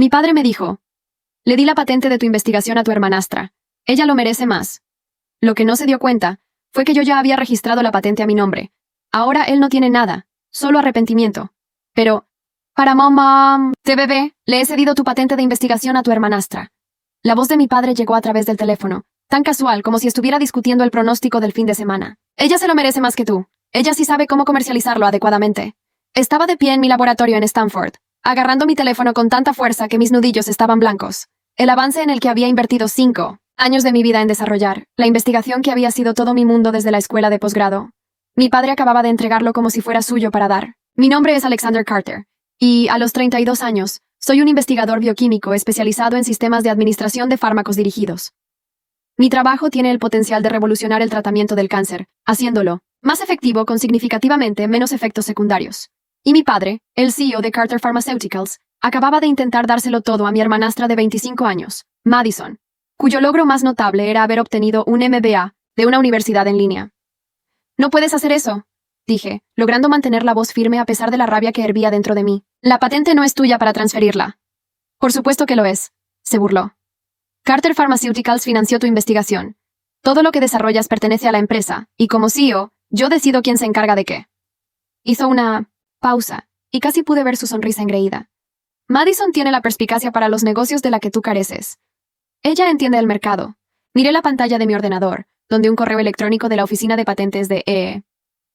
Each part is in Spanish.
Mi padre me dijo: le di la patente de tu investigación a tu hermanastra. Ella lo merece más. Lo que no se dio cuenta fue que yo ya había registrado la patente a mi nombre. Ahora él no tiene nada, solo arrepentimiento. Pero, para mamá, TBB, le he cedido tu patente de investigación a tu hermanastra. La voz de mi padre llegó a través del teléfono, tan casual como si estuviera discutiendo el pronóstico del fin de semana. Ella se lo merece más que tú. Ella sí sabe cómo comercializarlo adecuadamente. Estaba de pie en mi laboratorio en Stanford, agarrando mi teléfono con tanta fuerza que mis nudillos estaban blancos. El avance en el que había invertido 5 años de mi vida en desarrollar, la investigación que había sido todo mi mundo desde la escuela de posgrado. Mi padre acababa de entregarlo como si fuera suyo para dar. Mi nombre es Alexander Carter, y a los 32 años, soy un investigador bioquímico especializado en sistemas de administración de fármacos dirigidos. Mi trabajo tiene el potencial de revolucionar el tratamiento del cáncer, haciéndolo más efectivo con significativamente menos efectos secundarios. Y mi padre, el CEO de Carter Pharmaceuticals, acababa de intentar dárselo todo a mi hermanastra de 25 años, Madison, cuyo logro más notable era haber obtenido un MBA de una universidad en línea. «No puedes hacer eso», dije, logrando mantener la voz firme a pesar de la rabia que hervía dentro de mí. «La patente no es tuya para transferirla». «Por supuesto que lo es», se burló. «Carter Pharmaceuticals financió tu investigación. Todo lo que desarrollas pertenece a la empresa, y como CEO, yo decido quién se encarga de qué». Hizo una pausa, y casi pude ver su sonrisa engreída. «Madison tiene la perspicacia para los negocios de la que tú careces. Ella entiende el mercado». Miré la pantalla de mi ordenador, donde un correo electrónico de la oficina de patentes de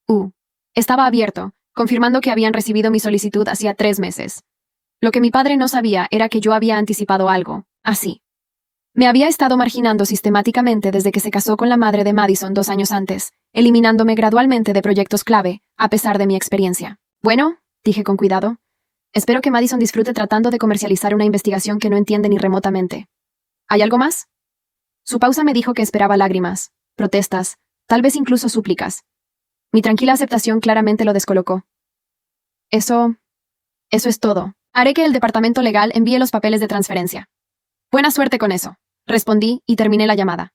EU estaba abierto, confirmando que habían recibido mi solicitud hacía 3 meses. Lo que mi padre no sabía era que yo había anticipado algo, así. Me había estado marginando sistemáticamente desde que se casó con la madre de Madison 2 años antes, eliminándome gradualmente de proyectos clave, a pesar de mi experiencia. «Bueno», dije con cuidado, «espero que Madison disfrute tratando de comercializar una investigación que no entiende ni remotamente. ¿Hay algo más?» Su pausa me dijo que esperaba lágrimas, protestas, tal vez incluso súplicas. Mi tranquila aceptación claramente lo descolocó. Eso es todo. Haré que el departamento legal envíe los papeles de transferencia». «Buena suerte con eso», respondí y terminé la llamada.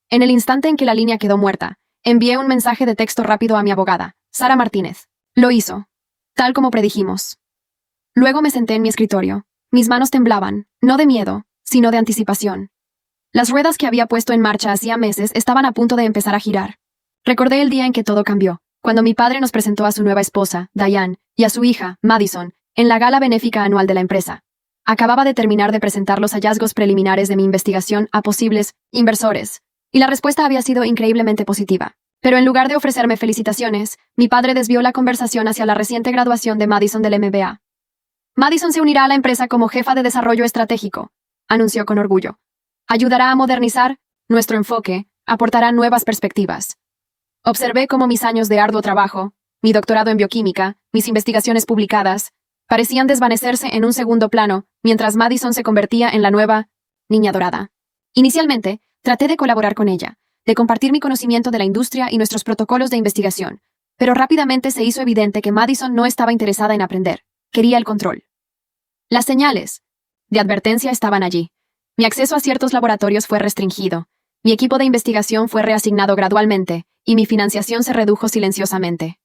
En el instante en que la línea quedó muerta, envié un mensaje de texto rápido a mi abogada, Sara Martínez. Lo hizo, tal como predijimos. Luego me senté en mi escritorio. Mis manos temblaban, no de miedo, sino de anticipación. Las ruedas que había puesto en marcha hacía meses estaban a punto de empezar a girar. Recordé el día en que todo cambió, cuando mi padre nos presentó a su nueva esposa, Diane, y a su hija, Madison, en la gala benéfica anual de la empresa. Acababa de terminar de presentar los hallazgos preliminares de mi investigación a posibles inversores, y la respuesta había sido increíblemente positiva. Pero en lugar de ofrecerme felicitaciones, mi padre desvió la conversación hacia la reciente graduación de Madison del MBA. «Madison se unirá a la empresa como jefa de desarrollo estratégico», anunció con orgullo. «Ayudará a modernizar nuestro enfoque, aportará nuevas perspectivas». Observé cómo mis años de arduo trabajo, mi doctorado en bioquímica, mis investigaciones publicadas, parecían desvanecerse en un segundo plano, mientras Madison se convertía en la nueva niña dorada. Inicialmente, traté de colaborar con ella, de compartir mi conocimiento de la industria y nuestros protocolos de investigación, pero rápidamente se hizo evidente que Madison no estaba interesada en aprender, quería el control. Las señales de advertencia estaban allí. Mi acceso a ciertos laboratorios fue restringido, mi equipo de investigación fue reasignado gradualmente, y mi financiación se redujo silenciosamente.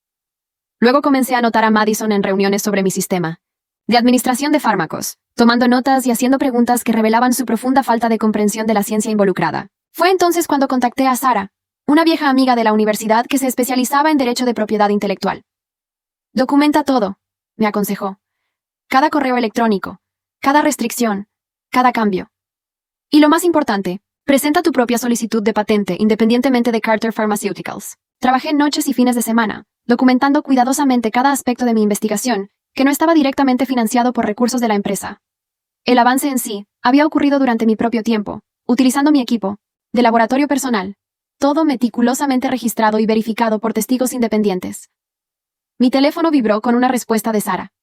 Luego comencé a notar a Madison en reuniones sobre mi sistema de administración de fármacos, tomando notas y haciendo preguntas que revelaban su profunda falta de comprensión de la ciencia involucrada. Fue entonces cuando contacté a Sara, una vieja amiga de la universidad que se especializaba en derecho de propiedad intelectual. «Documenta todo», me aconsejó. «Cada correo electrónico, cada restricción, cada cambio. Y lo más importante, presenta tu propia solicitud de patente independientemente de Carter Pharmaceuticals». Trabajé noches y fines de semana, documentando cuidadosamente cada aspecto de mi investigación, que no estaba directamente financiado por recursos de la empresa. El avance en sí había ocurrido durante mi propio tiempo, utilizando mi equipo de laboratorio personal, todo meticulosamente registrado y verificado por testigos independientes. Mi teléfono vibró con una respuesta de Sara.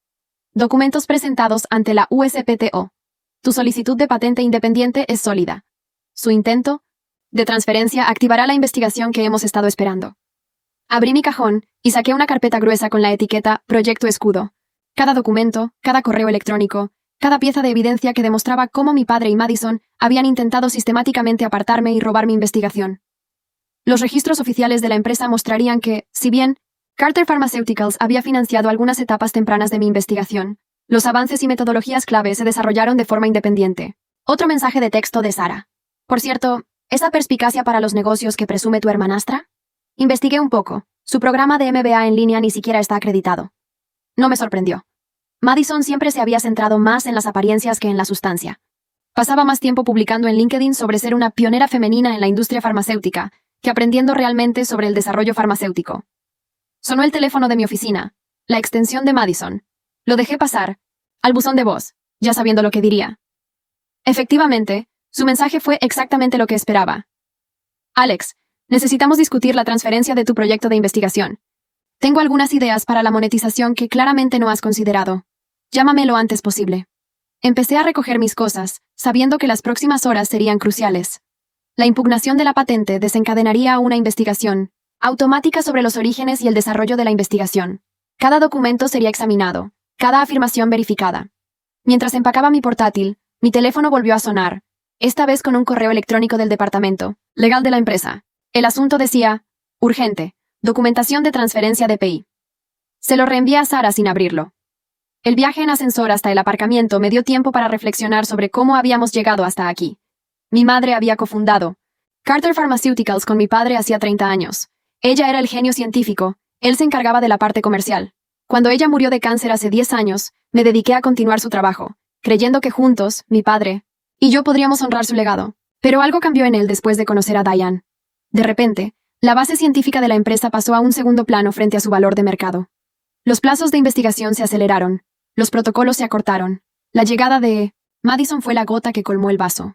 «Documentos presentados ante la USPTO. Tu solicitud de patente independiente es sólida. Su intento de transferencia activará la investigación que hemos estado esperando». Abrí mi cajón y saqué una carpeta gruesa con la etiqueta Proyecto Escudo. Cada documento, cada correo electrónico, cada pieza de evidencia que demostraba cómo mi padre y Madison habían intentado sistemáticamente apartarme y robar mi investigación. Los registros oficiales de la empresa mostrarían que, si bien Carter Pharmaceuticals había financiado algunas etapas tempranas de mi investigación, Los avances y metodologías clave se desarrollaron de forma independiente. Otro mensaje de texto de Sara. Por cierto, ¿esa perspicacia para los negocios que presume tu hermanastra? Investigué un poco. Su programa de MBA en línea ni siquiera está acreditado. No me sorprendió. Madison siempre se había centrado más en las apariencias que en la sustancia. Pasaba más tiempo publicando en LinkedIn sobre ser una pionera femenina en la industria farmacéutica que aprendiendo realmente sobre el desarrollo farmacéutico. Sonó el teléfono de mi oficina, la extensión de Madison. Lo dejé pasar, al buzón de voz, ya sabiendo lo que diría. Efectivamente, su mensaje fue exactamente lo que esperaba. Alex, necesitamos discutir la transferencia de tu proyecto de investigación. Tengo algunas ideas para la monetización que claramente no has considerado. Llámame lo antes posible. Empecé a recoger mis cosas, sabiendo que las próximas horas serían cruciales. La impugnación de la patente desencadenaría una investigación automática sobre los orígenes y el desarrollo de la investigación. Cada documento sería examinado, cada afirmación verificada. Mientras empacaba mi portátil, mi teléfono volvió a sonar, esta vez con un correo electrónico del departamento legal de la empresa. El asunto decía, urgente, documentación de transferencia de PI. Se lo reenvié a Sara sin abrirlo. El viaje en ascensor hasta el aparcamiento me dio tiempo para reflexionar sobre cómo habíamos llegado hasta aquí. Mi madre había cofundado Carter Pharmaceuticals con mi padre hacía 30 años. Ella era el genio científico, él se encargaba de la parte comercial. Cuando ella murió de cáncer hace 10 años, me dediqué a continuar su trabajo, creyendo que juntos, mi padre y yo podríamos honrar su legado. Pero algo cambió en él después de conocer a Diane. De repente, la base científica de la empresa pasó a un segundo plano frente a su valor de mercado. Los plazos de investigación se aceleraron, los protocolos se acortaron. La llegada de Madison fue la gota que colmó el vaso.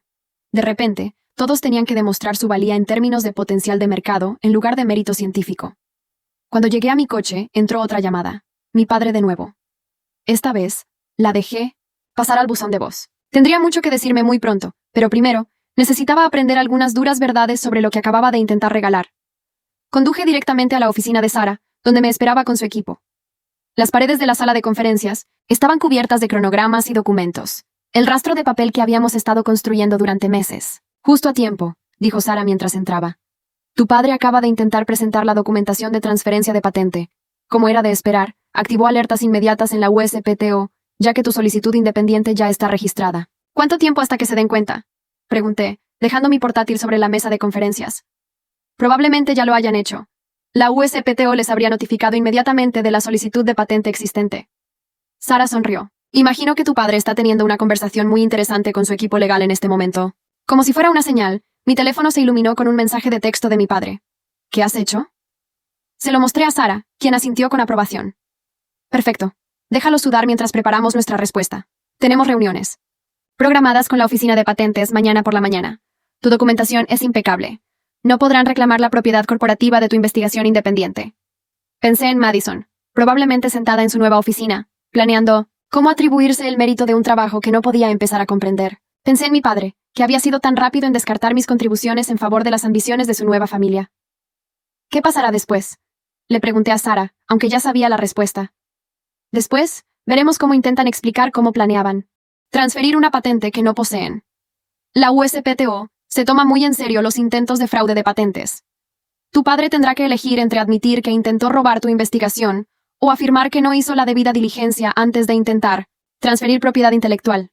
De repente, todos tenían que demostrar su valía en términos de potencial de mercado en lugar de mérito científico. Cuando llegué a mi coche, entró otra llamada. Mi padre de nuevo. Esta vez, la dejé pasar al buzón de voz. Tendría mucho que decirme muy pronto, pero primero, necesitaba aprender algunas duras verdades sobre lo que acababa de intentar regalar. Conduje directamente a la oficina de Sara, donde me esperaba con su equipo. Las paredes de la sala de conferencias estaban cubiertas de cronogramas y documentos. El rastro de papel que habíamos estado construyendo durante meses. Justo a tiempo, dijo Sara mientras entraba. Tu padre acaba de intentar presentar la documentación de transferencia de patente. Como era de esperar, activó alertas inmediatas en la USPTO, ya que tu solicitud independiente ya está registrada. ¿Cuánto tiempo hasta que se den cuenta? Pregunté, dejando mi portátil sobre la mesa de conferencias. Probablemente ya lo hayan hecho. La USPTO les habría notificado inmediatamente de la solicitud de patente existente. Sara sonrió. Imagino que tu padre está teniendo una conversación muy interesante con su equipo legal en este momento. Como si fuera una señal, mi teléfono se iluminó con un mensaje de texto de mi padre. ¿Qué has hecho? Se lo mostré a Sara, quien asintió con aprobación. Perfecto. Déjalo sudar mientras preparamos nuestra respuesta. Tenemos reuniones programadas con la oficina de patentes mañana por la mañana. Tu documentación es impecable. No podrán reclamar la propiedad corporativa de tu investigación independiente. Pensé en Madison, probablemente sentada en su nueva oficina, planeando cómo atribuirse el mérito de un trabajo que no podía empezar a comprender. Pensé en mi padre, que había sido tan rápido en descartar mis contribuciones en favor de las ambiciones de su nueva familia. ¿Qué pasará después? Le pregunté a Sara, aunque ya sabía la respuesta. Después, veremos cómo intentan explicar cómo planeaban transferir una patente que no poseen. La USPTO se toma muy en serio los intentos de fraude de patentes. Tu padre tendrá que elegir entre admitir que intentó robar tu investigación o afirmar que no hizo la debida diligencia antes de intentar transferir propiedad intelectual.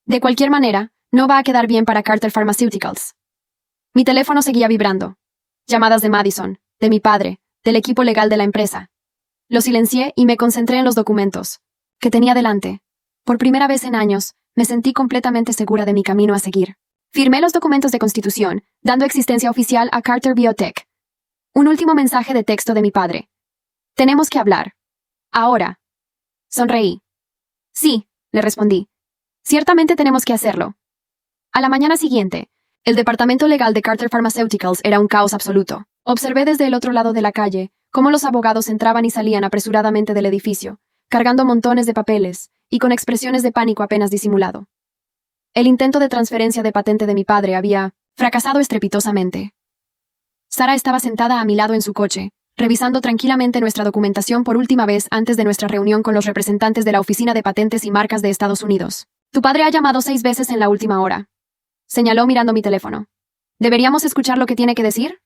De cualquier manera, no va a quedar bien para Carter Pharmaceuticals. Mi teléfono seguía vibrando. Llamadas de Madison, de mi padre, del equipo legal de la empresa. Lo silencié y me concentré en los documentos que tenía delante. Por primera vez en años, me sentí completamente segura de mi camino a seguir. Firmé los documentos de constitución, dando existencia oficial a Carter Biotech. Un último mensaje de texto de mi padre. Tenemos que hablar. Ahora. Sonreí. Sí, le respondí. Ciertamente tenemos que hacerlo. A la mañana siguiente, el departamento legal de Carter Pharmaceuticals era un caos absoluto. Observé desde el otro lado de la calle cómo los abogados entraban y salían apresuradamente del edificio, cargando montones de papeles y con expresiones de pánico apenas disimulado. El intento de transferencia de patente de mi padre había fracasado estrepitosamente. Sara estaba sentada a mi lado en su coche, revisando tranquilamente nuestra documentación por última vez antes de nuestra reunión con los representantes de la Oficina de Patentes y Marcas de Estados Unidos. Tu padre ha llamado 6 veces en la última hora. Señaló mirando mi teléfono. ¿Deberíamos escuchar lo que tiene que decir?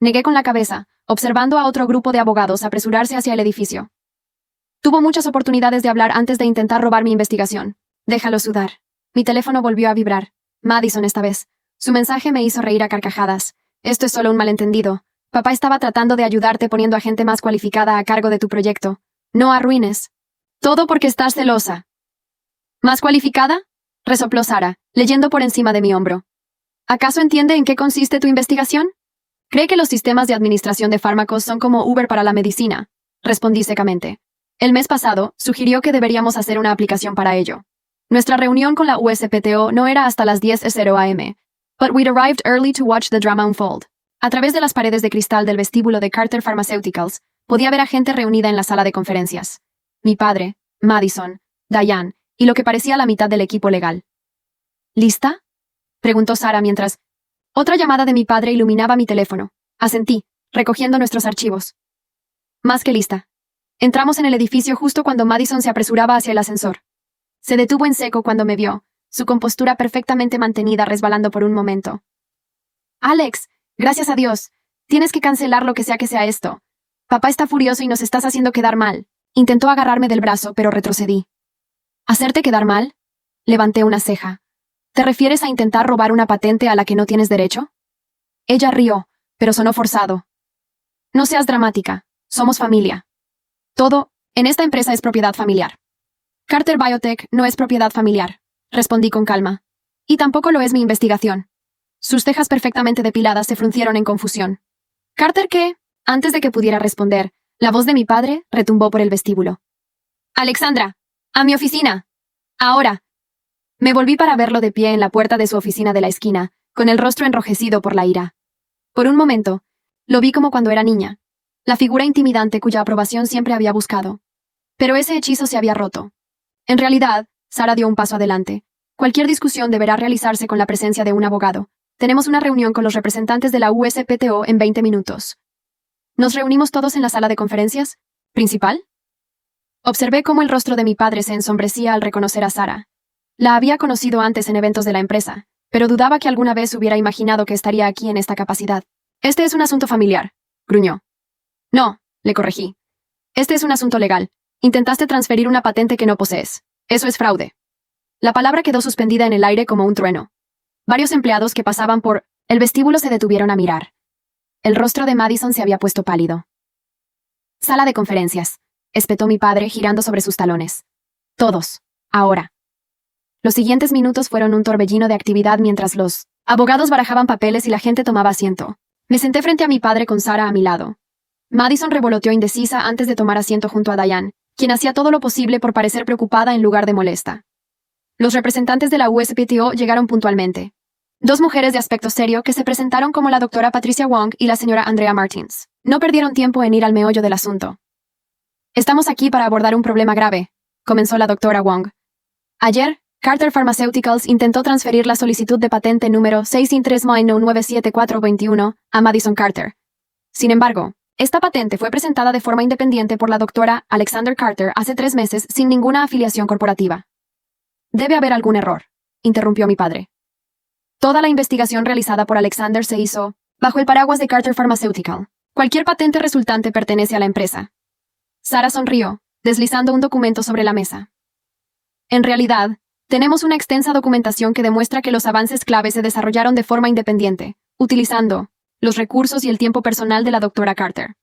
Negué con la cabeza, observando a otro grupo de abogados apresurarse hacia el edificio. Tuvo muchas oportunidades de hablar antes de intentar robar mi investigación. Déjalo sudar. Mi teléfono volvió a vibrar. Madison esta vez. Su mensaje me hizo reír a carcajadas. Esto es solo un malentendido. Papá estaba tratando de ayudarte poniendo a gente más cualificada a cargo de tu proyecto. No arruines. Todo porque estás celosa. ¿Más cualificada? Resopló Sara, leyendo por encima de mi hombro. ¿Acaso entiende en qué consiste tu investigación? ¿Cree que los sistemas de administración de fármacos son como Uber para la medicina? Respondí secamente. El mes pasado, sugirió que deberíamos hacer una aplicación para ello. Nuestra reunión con la USPTO no era hasta las 10:00 am. But we'd arrived early to watch the drama unfold. A través de las paredes de cristal del vestíbulo de Carter Pharmaceuticals, podía ver a gente reunida en la sala de conferencias. Mi padre, Madison, Diane, y lo que parecía la mitad del equipo legal. ¿Lista? Preguntó Sara mientras... Otra llamada de mi padre iluminaba mi teléfono. Asentí, recogiendo nuestros archivos. Más que lista. Entramos en el edificio justo cuando Madison se apresuraba hacia el ascensor. Se detuvo en seco cuando me vio, su compostura perfectamente mantenida resbalando por un momento. Alex, gracias a Dios. Tienes que cancelar lo que sea esto. Papá está furioso y nos estás haciendo quedar mal. Intentó agarrarme del brazo, pero retrocedí. ¿Hacerte quedar mal? Levanté una ceja. ¿Te refieres a intentar robar una patente a la que no tienes derecho? Ella rió, pero sonó forzado. No seas dramática. Somos familia. Todo, en esta empresa es propiedad familiar. Carter Biotech no es propiedad familiar, respondí con calma. Y tampoco lo es mi investigación. Sus cejas perfectamente depiladas se fruncieron en confusión. ¿Carter qué? Antes de que pudiera responder, la voz de mi padre retumbó por el vestíbulo. Alexandra, a mi oficina. Ahora. Me volví para verlo de pie en la puerta de su oficina de la esquina, con el rostro enrojecido por la ira. Por un momento, lo vi como cuando era niña, la figura intimidante cuya aprobación siempre había buscado. Pero ese hechizo se había roto. En realidad, Sara dio un paso adelante. Cualquier discusión deberá realizarse con la presencia de un abogado. Tenemos una reunión con los representantes de la USPTO en 20 minutos. ¿Nos reunimos todos en la sala de conferencias? ¿Principal? Observé cómo el rostro de mi padre se ensombrecía al reconocer a Sara. La había conocido antes en eventos de la empresa, pero dudaba que alguna vez hubiera imaginado que estaría aquí en esta capacidad. Este es un asunto familiar, gruñó. No, le corregí. Este es un asunto legal. Intentaste transferir una patente que no posees. Eso es fraude. La palabra quedó suspendida en el aire como un trueno. Varios empleados que pasaban por el vestíbulo se detuvieron a mirar. El rostro de Madison se había puesto pálido. Sala de conferencias, espetó mi padre girando sobre sus talones. Todos, ahora. Los siguientes minutos fueron un torbellino de actividad mientras los abogados barajaban papeles y la gente tomaba asiento. Me senté frente a mi padre con Sara a mi lado. Madison revoloteó indecisa antes de tomar asiento junto a Diane, quien hacía todo lo posible por parecer preocupada en lugar de molesta. Los representantes de la USPTO llegaron puntualmente. Dos mujeres de aspecto serio que se presentaron como la doctora Patricia Wong y la señora Andrea Martins. No perdieron tiempo en ir al meollo del asunto. Estamos aquí para abordar un problema grave, comenzó la doctora Wong. Ayer, Carter Pharmaceuticals intentó transferir la solicitud de patente número 613-97421 a Madison Carter. Sin embargo, esta patente fue presentada de forma independiente por la doctora Alexander Carter hace 3 meses sin ninguna afiliación corporativa. Debe haber algún error, interrumpió mi padre. Toda la investigación realizada por Alexander se hizo bajo el paraguas de Carter Pharmaceutical. Cualquier patente resultante pertenece a la empresa. Sara sonrió, deslizando un documento sobre la mesa. En realidad, tenemos una extensa documentación que demuestra que los avances clave se desarrollaron de forma independiente, utilizando los recursos y el tiempo personal de la doctora Carter.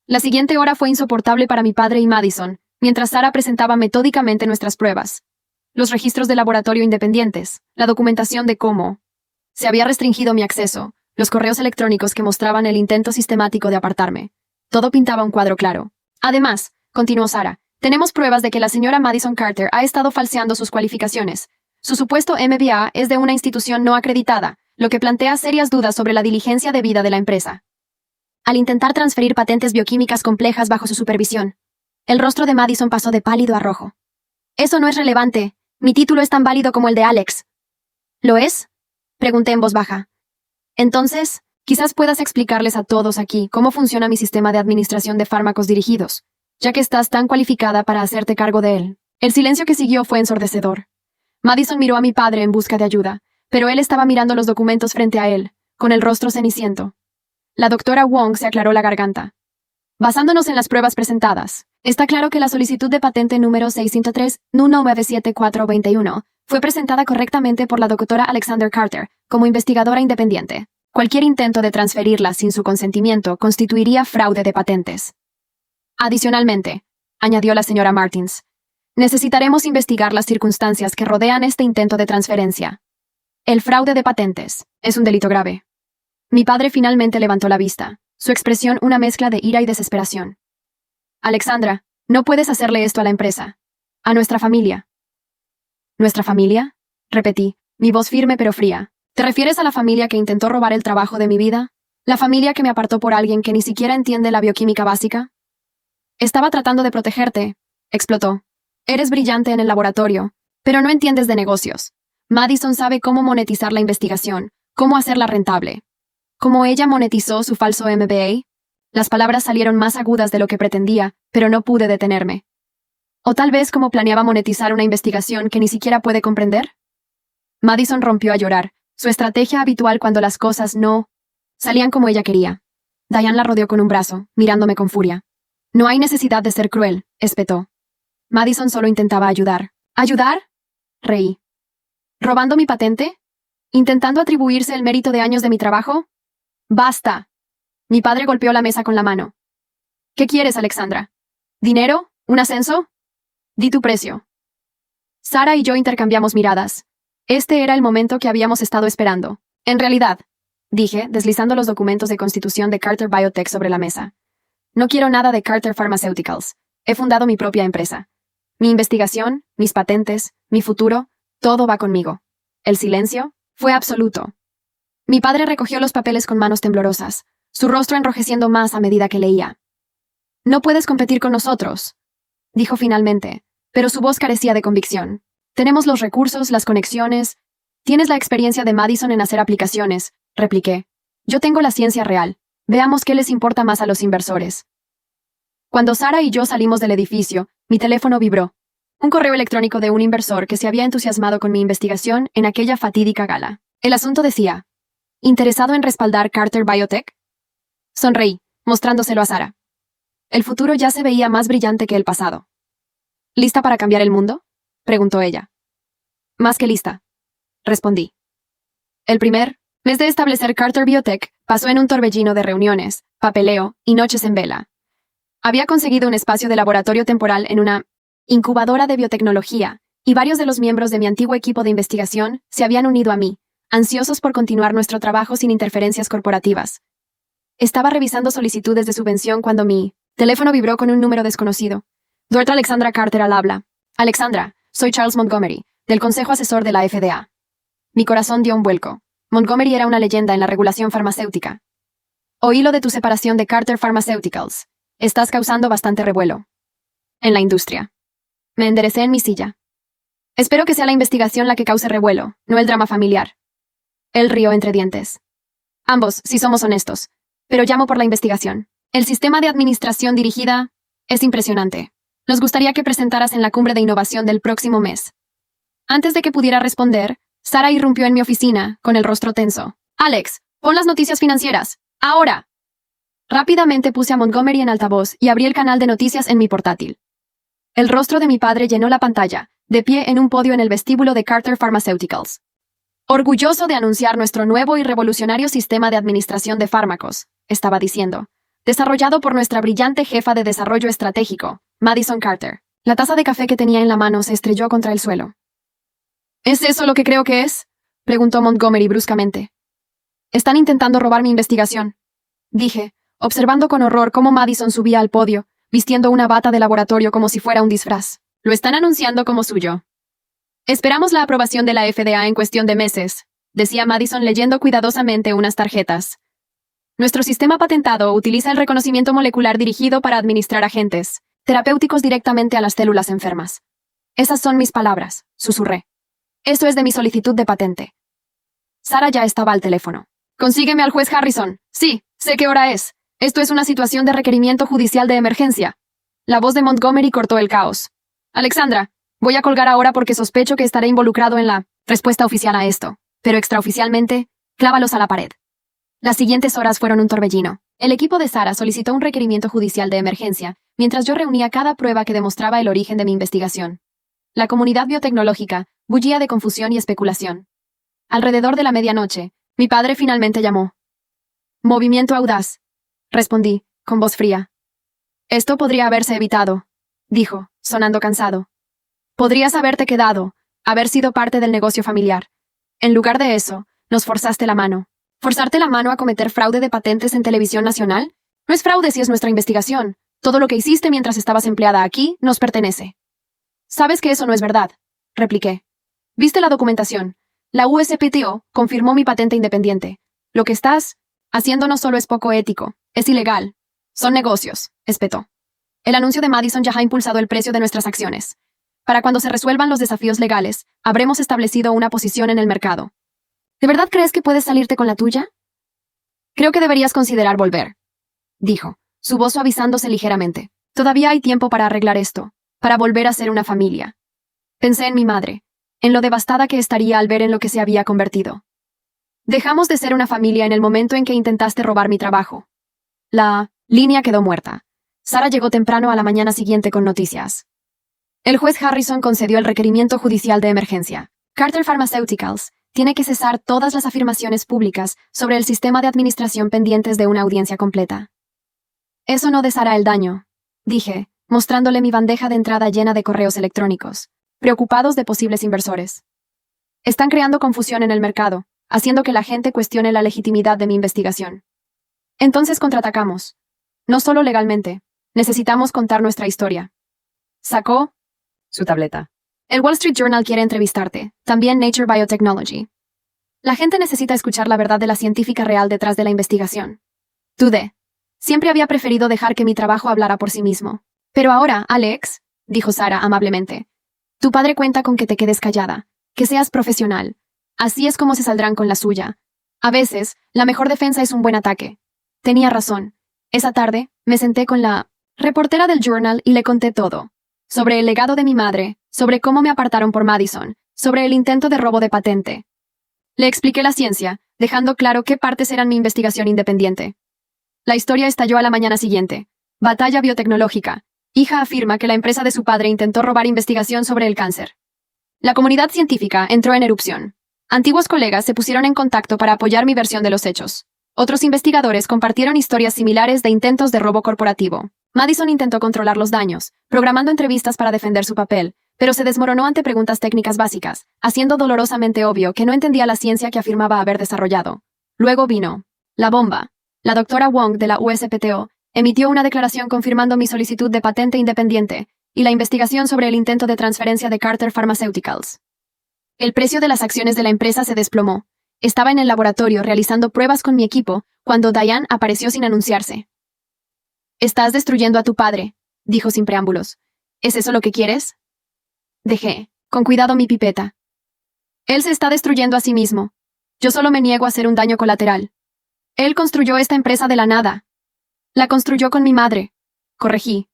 La siguiente hora fue insoportable para mi padre y Madison, mientras Sara presentaba metódicamente nuestras pruebas. Los registros de laboratorio independientes, la documentación de cómo se había restringido mi acceso, los correos electrónicos que mostraban el intento sistemático de apartarme. Todo pintaba un cuadro claro. Además, continuó Sara, tenemos pruebas de que la señora Madison Carter ha estado falseando sus cualificaciones. Su supuesto MBA es de una institución no acreditada, lo que plantea serias dudas sobre la diligencia debida de la empresa. Al intentar transferir patentes bioquímicas complejas bajo su supervisión, el rostro de Madison pasó de pálido a rojo. Eso no es relevante. Mi título es tan válido como el de Alex. ¿Lo es? Pregunté en voz baja. Entonces, quizás puedas explicarles a todos aquí cómo funciona mi sistema de administración de fármacos dirigidos, ya que estás tan cualificada para hacerte cargo de él. El silencio que siguió fue ensordecedor. Madison miró a mi padre en busca de ayuda, pero él estaba mirando los documentos frente a él, con el rostro ceniciento. La doctora Wong se aclaró la garganta. Basándonos en las pruebas presentadas, Está claro que la solicitud de patente número 603-197421 fue presentada correctamente por la doctora Alexander Carter como investigadora independiente. Cualquier intento de transferirla sin su consentimiento constituiría fraude de patentes. Adicionalmente, añadió la señora Martins, necesitaremos investigar las circunstancias que rodean este intento de transferencia. El fraude de patentes es un delito grave. Mi padre finalmente levantó la vista, su expresión una mezcla de ira y desesperación. Alexandra, no puedes hacerle esto a la empresa. A nuestra familia. ¿Nuestra familia? Repetí, mi voz firme pero fría. ¿Te refieres a la familia que intentó robar el trabajo de mi vida? ¿La familia que me apartó por alguien que ni siquiera entiende la bioquímica básica? Estaba tratando de protegerte, explotó. Eres brillante en el laboratorio, pero no entiendes de negocios. Madison sabe cómo monetizar la investigación, cómo hacerla rentable. ¿Cómo ella monetizó su falso MBA? Las palabras salieron más agudas de lo que pretendía, pero no pude detenerme. ¿O tal vez cómo planeaba monetizar una investigación que ni siquiera puede comprender? Madison rompió a llorar, su estrategia habitual cuando las cosas no salían como ella quería. Diane la rodeó con un brazo, mirándome con furia. No hay necesidad de ser cruel, espetó. Madison solo intentaba ayudar. ¿Ayudar? Reí. ¿Robando mi patente? ¿Intentando atribuirse el mérito de años de mi trabajo? ¡Basta! Mi padre golpeó la mesa con la mano. ¿Qué quieres, Alexandra? ¿Dinero? ¿Un ascenso? Di tu precio. Sara y yo intercambiamos miradas. Este era el momento que habíamos estado esperando. En realidad, dije, deslizando los documentos de constitución de Carter Biotech sobre la mesa. No quiero nada de Carter Pharmaceuticals. He fundado mi propia empresa. Mi investigación, mis patentes, mi futuro, todo va conmigo. El silencio fue absoluto. Mi padre recogió los papeles con manos temblorosas, su rostro enrojeciendo más a medida que leía. No puedes competir con nosotros, dijo finalmente, pero su voz carecía de convicción. Tenemos los recursos, las conexiones. Tienes la experiencia de Madison en hacer aplicaciones, repliqué. Yo tengo la ciencia real. Veamos qué les importa más a los inversores. Cuando Sara y yo salimos del edificio, mi teléfono vibró. Un correo electrónico de un inversor que se había entusiasmado con mi investigación en aquella fatídica gala. El asunto decía, ¿interesado en respaldar Carter Biotech? Sonreí, mostrándoselo a Sara. El futuro ya se veía más brillante que el pasado. ¿Lista para cambiar el mundo?, preguntó ella. Más que lista, respondí. El primer mes de establecer Carter Biotech pasó en un torbellino de reuniones, papeleo y noches en vela. Había conseguido un espacio de laboratorio temporal en una incubadora de biotecnología, y varios de los miembros de mi antiguo equipo de investigación se habían unido a mí, ansiosos por continuar nuestro trabajo sin interferencias corporativas. Estaba revisando solicitudes de subvención cuando mi teléfono vibró con un número desconocido. Dr. Alexandra Carter al habla. Alexandra, soy Charles Montgomery, del Consejo Asesor de la FDA. Mi corazón dio un vuelco. Montgomery era una leyenda en la regulación farmacéutica. Oí lo de tu separación de Carter Pharmaceuticals. Estás causando bastante revuelo en la industria. Me enderecé en mi silla. Espero que sea la investigación la que cause revuelo, no el drama familiar. Él rió entre dientes. Ambos, si somos honestos. Pero llamo por la investigación. El sistema de administración dirigida es impresionante. Nos gustaría que presentaras en la cumbre de innovación del próximo mes. Antes de que pudiera responder, Sara irrumpió en mi oficina, con el rostro tenso. Alex, pon las noticias financieras. ¡Ahora! Rápidamente puse a Montgomery en altavoz y abrí el canal de noticias en mi portátil. El rostro de mi padre llenó la pantalla, de pie en un podio en el vestíbulo de Carter Pharmaceuticals. Orgulloso de anunciar nuestro nuevo y revolucionario sistema de administración de fármacos, estaba diciendo, desarrollado por nuestra brillante jefa de desarrollo estratégico, Madison Carter. La taza de café que tenía en la mano se estrelló contra el suelo. ¿Es eso lo que creo que es?, preguntó Montgomery bruscamente. Están intentando robar mi investigación, dije, observando con horror cómo Madison subía al podio, vistiendo una bata de laboratorio como si fuera un disfraz. Lo están anunciando como suyo. Esperamos la aprobación de la FDA en cuestión de meses, decía Madison leyendo cuidadosamente unas tarjetas. Nuestro sistema patentado utiliza el reconocimiento molecular dirigido para administrar agentes terapéuticos directamente a las células enfermas. Esas son mis palabras, susurré. Eso es de mi solicitud de patente. Sara ya estaba al teléfono. Consígueme al juez Harrison. Sí, sé qué hora es. Esto es una situación de requerimiento judicial de emergencia. La voz de Montgomery cortó el caos. Alexandra, voy a colgar ahora porque sospecho que estaré involucrado en la respuesta oficial a esto, pero extraoficialmente, clávalos a la pared. Las siguientes horas fueron un torbellino. El equipo de Sara solicitó un requerimiento judicial de emergencia, mientras yo reunía cada prueba que demostraba el origen de mi investigación. La comunidad biotecnológica bullía de confusión y especulación. Alrededor de la medianoche, mi padre finalmente llamó. Movimiento audaz, respondí, con voz fría. Esto podría haberse evitado, dijo, sonando cansado. Podrías haberte quedado, haber sido parte del negocio familiar. En lugar de eso, nos forzaste la mano. ¿Forzarte la mano a cometer fraude de patentes en televisión nacional? No es fraude si es nuestra investigación. Todo lo que hiciste mientras estabas empleada aquí nos pertenece. Sabes que eso no es verdad, repliqué. ¿Viste la documentación? La USPTO confirmó mi patente independiente. Lo que estás haciendo no solo es poco ético, es ilegal. Son negocios, espetó. El anuncio de Madison ya ha impulsado el precio de nuestras acciones. Para cuando se resuelvan los desafíos legales, habremos establecido una posición en el mercado. ¿De verdad crees que puedes salirte con la tuya? Creo que deberías considerar volver, dijo, su voz suavizándose ligeramente. Todavía hay tiempo para arreglar esto, para volver a ser una familia. Pensé en mi madre, en lo devastada que estaría al ver en lo que se había convertido. Dejamos de ser una familia en el momento en que intentaste robar mi trabajo. La línea quedó muerta. Sara llegó temprano a la mañana siguiente con noticias. El juez Harrison concedió el requerimiento judicial de emergencia. Carter Pharmaceuticals tiene que cesar todas las afirmaciones públicas sobre el sistema de administración pendientes de una audiencia completa. Eso no deshará el daño, dije, mostrándole mi bandeja de entrada llena de correos electrónicos, preocupados de posibles inversores. Están creando confusión en el mercado, haciendo que la gente cuestione la legitimidad de mi investigación. Entonces contraatacamos. No solo legalmente, necesitamos contar nuestra historia. Sacó su tableta. El Wall Street Journal quiere entrevistarte, también Nature Biotechnology. La gente necesita escuchar la verdad de la científica real detrás de la investigación. Dudé. Siempre había preferido dejar que mi trabajo hablara por sí mismo. Pero ahora, Alex, dijo Sara amablemente, tu padre cuenta con que te quedes callada, que seas profesional. Así es como se saldrán con la suya. A veces, la mejor defensa es un buen ataque. Tenía razón. Esa tarde, me senté con la reportera del Journal y le conté todo. Sobre el legado de mi madre, sobre cómo me apartaron por Madison, sobre el intento de robo de patente. Le expliqué la ciencia, dejando claro qué partes eran mi investigación independiente. La historia estalló a la mañana siguiente. Batalla biotecnológica. Hija afirma que la empresa de su padre intentó robar investigación sobre el cáncer. La comunidad científica entró en erupción. Antiguos colegas se pusieron en contacto para apoyar mi versión de los hechos. Otros investigadores compartieron historias similares de intentos de robo corporativo. Madison intentó controlar los daños, programando entrevistas para defender su papel, pero se desmoronó ante preguntas técnicas básicas, haciendo dolorosamente obvio que no entendía la ciencia que afirmaba haber desarrollado. Luego vino la bomba. La doctora Wong de la USPTO emitió una declaración confirmando mi solicitud de patente independiente y la investigación sobre el intento de transferencia de Carter Pharmaceuticals. El precio de las acciones de la empresa se desplomó. Estaba en el laboratorio realizando pruebas con mi equipo cuando Diane apareció sin anunciarse. Estás destruyendo a tu padre, dijo sin preámbulos. ¿Es eso lo que quieres? Dejé, con cuidado, mi pipeta. Él se está destruyendo a sí mismo. Yo solo me niego a hacer un daño colateral. Él construyó esta empresa de la nada. La construyó con mi madre. Corregí.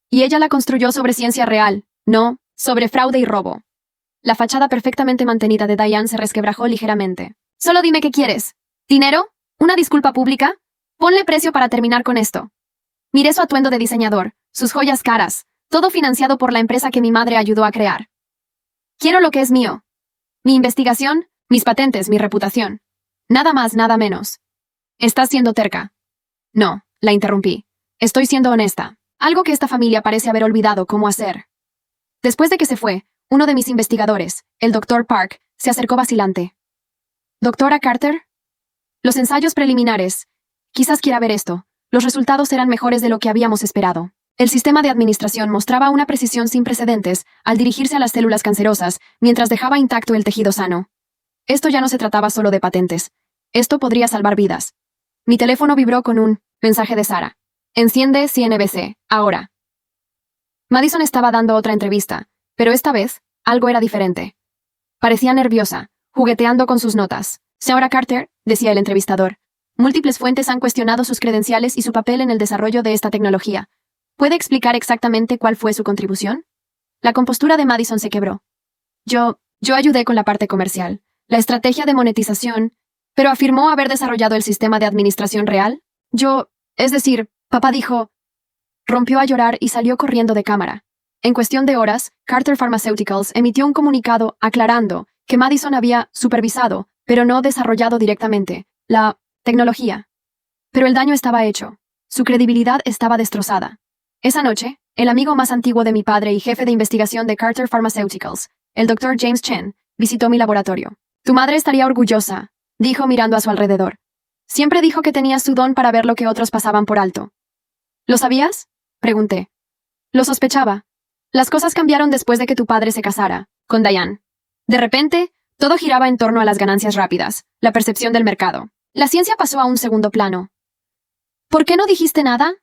Y ella la construyó sobre ciencia real, no sobre fraude y robo. La fachada perfectamente mantenida de Diane se resquebrajó ligeramente. Solo dime qué quieres. ¿Dinero? ¿Una disculpa pública? Ponle precio para terminar con esto. Miré su atuendo de diseñador, sus joyas caras, todo financiado por la empresa que mi madre ayudó a crear. Quiero lo que es mío. Mi investigación, mis patentes, mi reputación. Nada más, nada menos. Estás siendo terca. No, la interrumpí. Estoy siendo honesta. Algo que esta familia parece haber olvidado cómo hacer. Después de que se fue, uno de mis investigadores, el Dr. Park, se acercó vacilante. ¿Doctora Carter? Los ensayos preliminares. Quizás quiera ver esto. Los resultados eran mejores de lo que habíamos esperado. El sistema de administración mostraba una precisión sin precedentes al dirigirse a las células cancerosas, mientras dejaba intacto el tejido sano. Esto ya no se trataba solo de patentes. Esto podría salvar vidas. Mi teléfono vibró con un mensaje de Sara. Enciende CNBC, ahora. Madison estaba dando otra entrevista, pero esta vez, algo era diferente. Parecía nerviosa, jugueteando con sus notas. Señora Carter, decía el entrevistador, múltiples fuentes han cuestionado sus credenciales y su papel en el desarrollo de esta tecnología. ¿Puede explicar exactamente cuál fue su contribución? La compostura de Madison se quebró. Yo ayudé con la parte comercial, la estrategia de monetización, Pero afirmó haber desarrollado el sistema de administración real. Es decir, papá dijo, rompió a llorar y salió corriendo de cámara. En cuestión de horas, Carter Pharmaceuticals emitió un comunicado aclarando que Madison había supervisado, pero no desarrollado directamente, la tecnología. Pero el daño estaba hecho. Su credibilidad estaba destrozada. Esa noche, el amigo más antiguo de mi padre y jefe de investigación de Carter Pharmaceuticals, el Dr. James Chen, visitó mi laboratorio. Tu madre estaría orgullosa, dijo mirando a su alrededor. Siempre dijo que tenía su don para ver lo que otros pasaban por alto. ¿Lo sabías? Pregunté. Lo sospechaba. Las cosas cambiaron después de que tu padre se casara, con Diane. De repente, todo giraba en torno a las ganancias rápidas, la percepción del mercado. La ciencia pasó a un segundo plano. ¿Por qué no dijiste nada?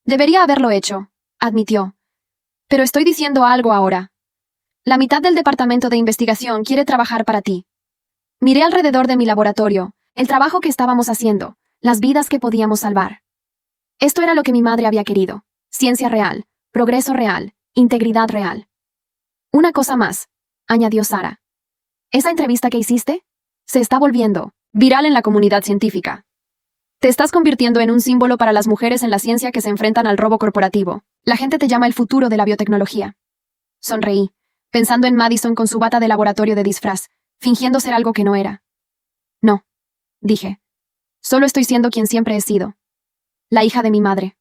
Debería haberlo hecho, admitió. Pero estoy diciendo algo ahora. La mitad del departamento de investigación quiere trabajar para ti. Miré alrededor de mi laboratorio, el trabajo que estábamos haciendo, las vidas que podíamos salvar. Esto era lo que mi madre había querido. Ciencia real, progreso real, integridad real. Una cosa más, añadió Sara. ¿Esa entrevista que hiciste? Se está volviendo viral en la comunidad científica. Te estás convirtiendo en un símbolo para las mujeres en la ciencia que se enfrentan al robo corporativo. La gente te llama el futuro de la biotecnología. Sonreí, pensando en Madison con su bata de laboratorio de disfraz, fingiendo ser algo que no era. No, dije. Solo estoy siendo quien siempre he sido. La hija de mi madre.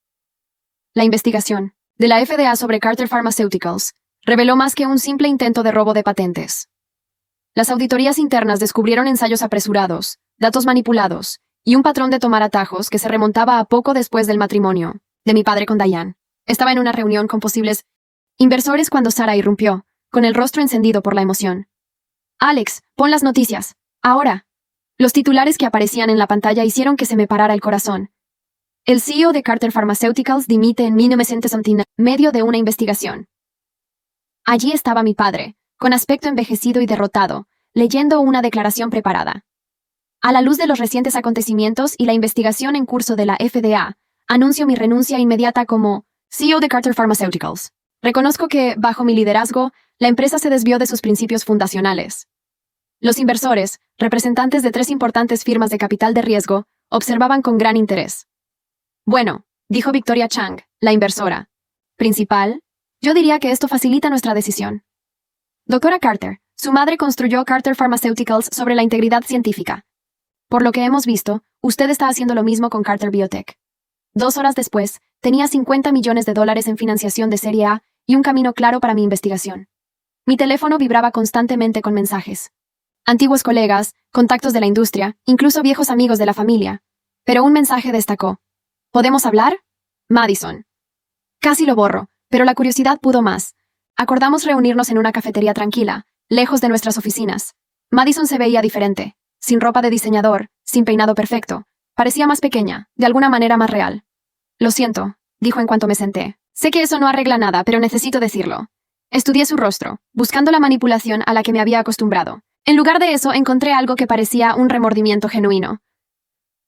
La investigación de la FDA sobre Carter Pharmaceuticals reveló más que un simple intento de robo de patentes. Las auditorías internas descubrieron ensayos apresurados, datos manipulados, y un patrón de tomar atajos que se remontaba a poco después del matrimonio de mi padre con Diane. Estaba en una reunión con posibles inversores cuando Sara irrumpió, con el rostro encendido por la emoción. Alex, pon las noticias. Ahora. Los titulares que aparecían en la pantalla hicieron que se me parara el corazón. El CEO de Carter Pharmaceuticals dimite en 1979, medio de una investigación. Allí estaba mi padre, con aspecto envejecido y derrotado, leyendo una declaración preparada. A la luz de los recientes acontecimientos y la investigación en curso de la FDA, anuncio mi renuncia inmediata como CEO de Carter Pharmaceuticals. Reconozco que, bajo mi liderazgo, la empresa se desvió de sus principios fundacionales. Los inversores, representantes de 3 importantes firmas de capital de riesgo, observaban con gran interés. Bueno, dijo Victoria Chang, la inversora principal, yo diría que esto facilita nuestra decisión. Doctora Carter, su madre construyó Carter Pharmaceuticals sobre la integridad científica. Por lo que hemos visto, usted está haciendo lo mismo con Carter Biotech. 2 horas después, tenía $50 millones en financiación de Serie A y un camino claro para mi investigación. Mi teléfono vibraba constantemente con mensajes. Antiguos colegas, contactos de la industria, incluso viejos amigos de la familia. Pero un mensaje destacó. ¿Podemos hablar? Madison. Casi lo borro, pero la curiosidad pudo más. Acordamos reunirnos en una cafetería tranquila, lejos de nuestras oficinas. Madison se veía diferente. Sin ropa de diseñador, sin peinado perfecto. Parecía más pequeña, de alguna manera más real. Lo siento, dijo en cuanto me senté. Sé que eso no arregla nada, pero necesito decirlo. Estudié su rostro, buscando la manipulación a la que me había acostumbrado. En lugar de eso, encontré algo que parecía un remordimiento genuino.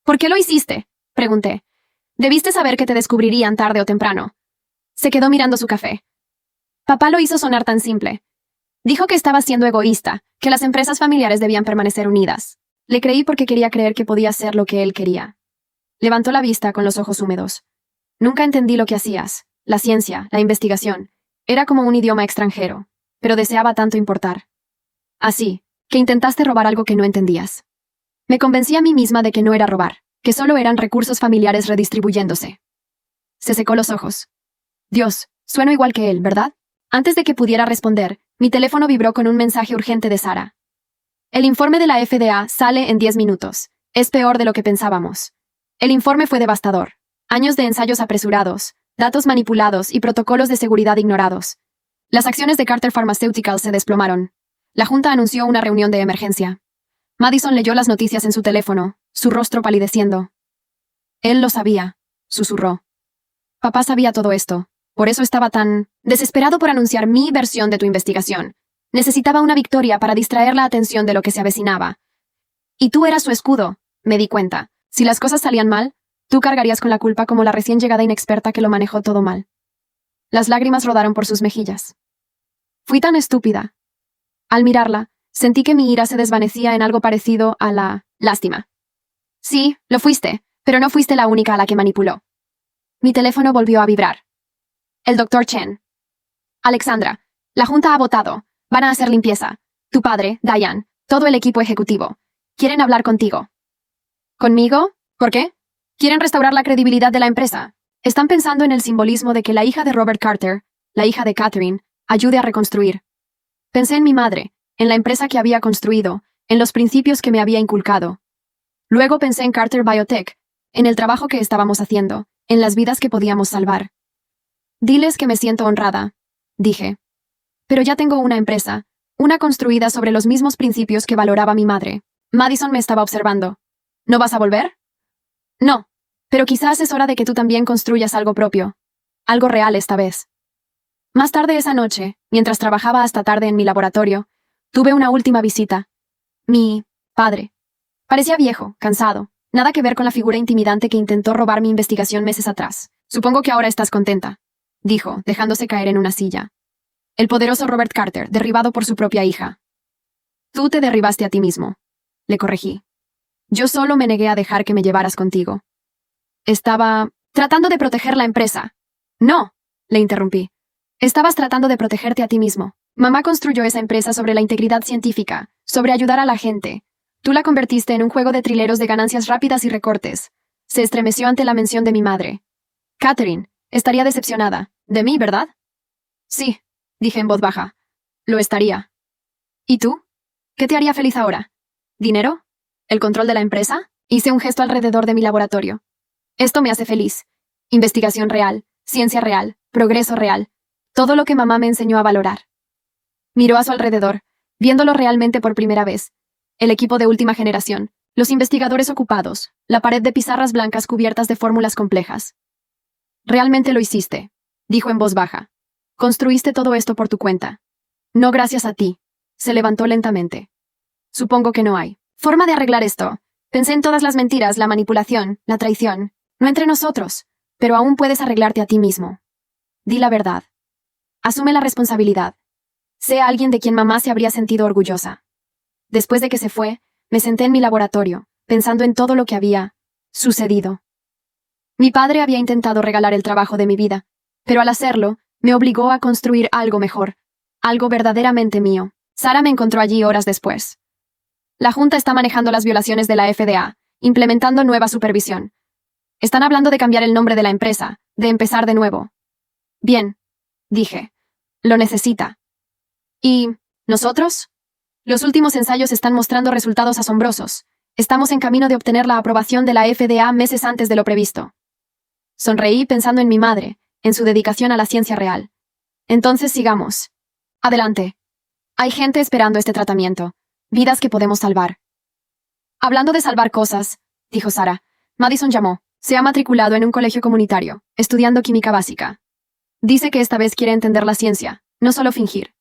¿Por qué lo hiciste?, pregunté. Debiste saber que te descubrirían tarde o temprano. Se quedó mirando su café. Papá lo hizo sonar tan simple. Dijo que estaba siendo egoísta, que las empresas familiares debían permanecer unidas. Le creí porque quería creer que podía hacer lo que él quería. Levantó la vista con los ojos húmedos. Nunca entendí lo que hacías. La ciencia, la investigación. Era como un idioma extranjero, pero deseaba tanto importar. Así, que intentaste robar algo que no entendías. Me convencí a mí misma de que no era robar, que solo eran recursos familiares redistribuyéndose. Se secó los ojos. Dios, sueno igual que él, ¿verdad? Antes de que pudiera responder, mi teléfono vibró con un mensaje urgente de Sara. El informe de la FDA sale en 10 minutos. Es peor de lo que pensábamos. El informe fue devastador. Años de ensayos apresurados, datos manipulados y protocolos de seguridad ignorados. Las acciones de Carter Pharmaceuticals se desplomaron. La Junta anunció una reunión de emergencia. Madison leyó las noticias en su teléfono, su rostro palideciendo. Él lo sabía, susurró. Papá sabía todo esto. Por eso estaba tan desesperado por anunciar mi versión de tu investigación. Necesitaba una victoria para distraer la atención de lo que se avecinaba. Y tú eras su escudo, me di cuenta. Si las cosas salían mal, tú cargarías con la culpa como la recién llegada inexperta que lo manejó todo mal. Las lágrimas rodaron por sus mejillas. Fui tan estúpida. Al mirarla, sentí que mi ira se desvanecía en algo parecido a la Lástima. Sí, lo fuiste, pero no fuiste la única a la que manipuló. Mi teléfono volvió a vibrar. El Dr. Chen. Alexandra, la junta ha votado. Van a hacer limpieza. Tu padre, Diane, todo el equipo ejecutivo. Quieren hablar contigo. ¿Conmigo? ¿Por qué? Quieren restaurar la credibilidad de la empresa. Están pensando en el simbolismo de que la hija de Robert Carter, la hija de Catherine, ayude a reconstruir. Pensé en mi madre, en la empresa que había construido, en los principios que me había inculcado. Luego pensé en Carter Biotech, en el trabajo que estábamos haciendo, en las vidas que podíamos salvar. Diles que me siento honrada, dije. Pero ya tengo una empresa, una construida sobre los mismos principios que valoraba mi madre. Madison me estaba observando. ¿No vas a volver? No, pero quizás es hora de que tú también construyas algo propio. Algo real esta vez. Más tarde esa noche, mientras trabajaba hasta tarde en mi laboratorio, tuve una última visita. Mi padre. Parecía viejo, cansado. Nada que ver con la figura intimidante que intentó robar mi investigación meses atrás. Supongo que ahora estás contenta, dijo, dejándose caer en una silla. El poderoso Robert Carter, derribado por su propia hija. Tú te derribaste a ti mismo, le corregí. Yo solo me negué a dejar que me llevaras contigo. Estaba tratando de proteger la empresa. No, le interrumpí. Estabas tratando de protegerte a ti mismo. Mamá construyó esa empresa sobre la integridad científica, sobre ayudar a la gente. Tú la convertiste en un juego de trileros de ganancias rápidas y recortes. Se estremeció ante la mención de mi madre. Catherine, estaría decepcionada. De mí, ¿verdad? Sí, dije en voz baja. Lo estaría. ¿Y tú? ¿Qué te haría feliz ahora? ¿Dinero? ¿El control de la empresa? Hice un gesto alrededor de mi laboratorio. Esto me hace feliz. Investigación real, ciencia real, progreso real. Todo lo que mamá me enseñó a valorar. Miró a su alrededor, viéndolo realmente por primera vez. El equipo de última generación, los investigadores ocupados, la pared de pizarras blancas cubiertas de fórmulas complejas. Realmente lo hiciste, dijo en voz baja. Construiste todo esto por tu cuenta. No gracias a ti. Se levantó lentamente. Supongo que no hay forma de arreglar esto. Pensé en todas las mentiras, la manipulación, la traición. No entre nosotros, pero aún puedes arreglarte a ti mismo. Di la verdad. Asume la responsabilidad. Sé alguien de quien mamá se habría sentido orgullosa. Después de que se fue, me senté en mi laboratorio, pensando en todo lo que había sucedido. Mi padre había intentado regalar el trabajo de mi vida, pero al hacerlo, me obligó a construir algo mejor, algo verdaderamente mío. Sara me encontró allí horas después. La Junta está manejando las violaciones de la FDA, implementando nueva supervisión. Están hablando de cambiar el nombre de la empresa, de empezar de nuevo. Bien, dije. Lo necesita. ¿Y nosotros? Los últimos ensayos están mostrando resultados asombrosos. Estamos en camino de obtener la aprobación de la FDA meses antes de lo previsto. Sonreí pensando en mi madre, en su dedicación a la ciencia real. Entonces sigamos. Adelante. Hay gente esperando este tratamiento. Vidas que podemos salvar. Hablando de salvar cosas, dijo Sara, Madison llamó. Se ha matriculado en un colegio comunitario, estudiando química básica. Dice que esta vez quiere entender la ciencia, no solo fingir.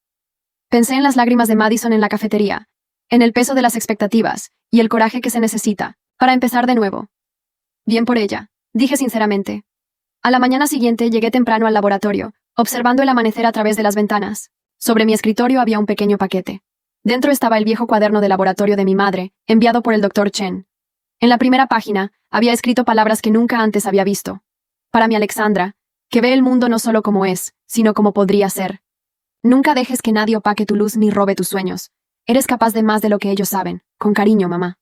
Pensé en las lágrimas de Madison en la cafetería, en el peso de las expectativas y el coraje que se necesita para empezar de nuevo. Bien por ella, dije sinceramente. A la mañana siguiente llegué temprano al laboratorio, observando el amanecer a través de las ventanas. Sobre mi escritorio había un pequeño paquete. Dentro estaba el viejo cuaderno de laboratorio de mi madre, enviado por el Dr. Chen. En la primera página, había escrito palabras que nunca antes había visto. Para mi Alexandra, que ve el mundo no solo como es, sino como podría ser. Nunca dejes que nadie opaque tu luz ni robe tus sueños. Eres capaz de más de lo que ellos saben. Con cariño, mamá.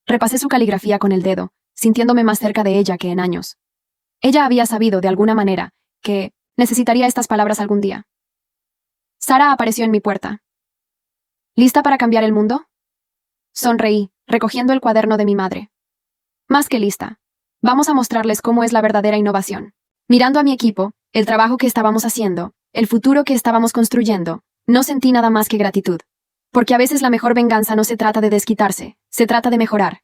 Repasé su caligrafía con el dedo, sintiéndome más cerca de ella que en años. Ella había sabido, de alguna manera, que necesitaría estas palabras algún día. Sara apareció en mi puerta. ¿Lista para cambiar el mundo? Sonreí, recogiendo el cuaderno de mi madre. Más que lista. Vamos a mostrarles cómo es la verdadera innovación. Mirando a mi equipo, el trabajo que estábamos haciendo, el futuro que estábamos construyendo, no sentí nada más que gratitud. Porque a veces la mejor venganza no se trata de desquitarse, se trata de mejorar.